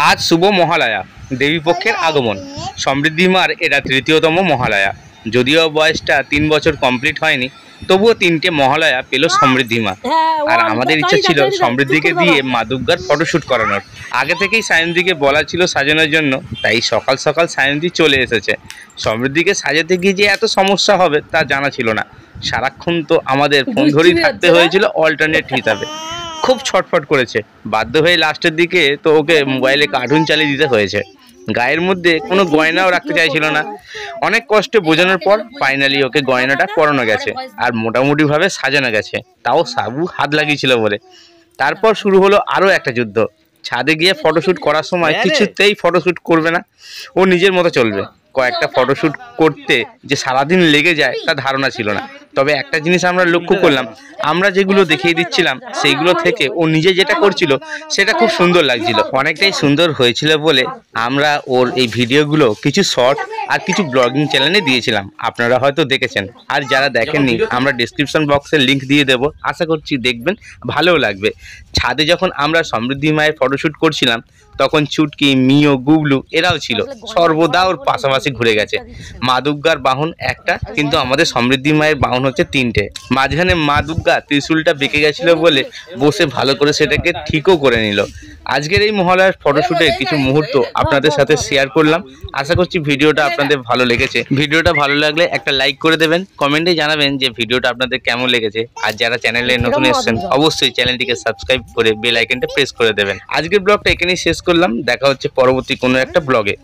আজ শুভ মহালয়া, দেবীপক্ষের আগমন। সমৃদ্ধি মার এটা তৃতীয়তম মহালয়া। যদিও বয়সটা 3 বছর কমপ্লিট হয়নি, তবুও 3টে মহালয়া পেল সমৃদ্ধি মা। আর আমাদের ইচ্ছা ছিল সমৃদ্ধিকে দিয়ে মা দুর্গার ফটোশ্যুট করানোর। আগে থেকেই সায়ন্তীকে বলা ছিল সাজানোর জন্য, তাই সকাল সকাল সায়ন্তী চলে এসেছে। সমৃদ্ধিকে সাজাতে গিয়ে যে এত সমস্যা হবে তা জানা ছিল না। সারাক্ষণ তো আমাদের ফোন ধরেই থাকতে হয়েছিল অল্টারনেট হিসাবে। খুব ছটফট করেছে, বাধ্য হয়ে লাস্টের দিকে তো ওকে মোবাইলে কার্টুন চালিয়ে দিতে হয়েছে। গায়ের মধ্যে কোনো গয়নাও রাখতে চাইছিল না। অনেক কষ্টে বোঝানোর পর ফাইনালি ওকে গয়নাটা পরানো গেছে আর মোটামুটিভাবে সাজানো গেছে, তাও সাবু হাত লাগিয়েছিল বলে। তারপর শুরু হলো আরও একটা যুদ্ধ। ছাদে গিয়ে ফটোশ্যুট করার সময় কিছুতেই ফটোশ্যুট করবে না, ও নিজের মতো চলবে। কয়েকটা ফটোশ্যুট করতে যে সারাদিন লেগে যায় তা ধারণা ছিল না। তবে একটা জিনিস আমরা লক্ষ্য করলাম, আমরা যেগুলো দেখিয়ে দিচ্ছিলাম সেইগুলো থেকে ও নিজে যেটা করছিল সেটা খুব সুন্দর লাগছিল। অনেকটাই সুন্দর হয়েছিল বলে আমরা ওর এই ভিডিওগুলো কিছু শর্ট আর কিছু ব্লগিং চ্যানেলে দিয়েছিলাম, আপনারা হয়তো দেখেছেন। আর যারা দেখেননি আমরা ডিসক্রিপশন বক্সে লিঙ্ক দিয়ে দেবো, আশা করছি দেখবেন, ভালোও লাগবে। ছাদে যখন আমরা সমৃদ্ধি মায়ের ফটোশ্যুট করছিলাম তখন চুটকি, মিও, গুবলু এরাও ছিল, সর্বদা ওর পাশাপাশি ঘুরে গেছে। মা দুর্গার বাহন একটা, কিন্তু আমাদের সমৃদ্ধি মায়ের বাহন হচ্ছে 3টে। মাঝখানে মা দুর্গা ত্রিশূলটা বেঁকে গেছিল বলে বসে ভালো করে সেটাকে ঠিকও করে নিল। আজকের এই মহালয়ার ফটোশ্যুটের কিছু মুহূর্ত আপনাদের সাথে শেয়ার করলাম। আশা করছি ভিডিওটা আপনাদের ভালো লেগেছে। ভিডিওটা ভালো লাগলে একটা লাইক করে দেবেন, কমেন্টে জানাবেন যে ভিডিওটা আপনাদের কেমন লেগেছে। আর যারা চ্যানেলে নতুন এসেছেন অবশ্যই চ্যানেলটিকে সাবস্ক্রাইব করে বেল আইকনটা প্রেস করে দেবেন। আজকের ব্লগটা এখানেই শেষ করলাম, দেখা হচ্ছে পরবর্তী কোনো একটা ব্লগে।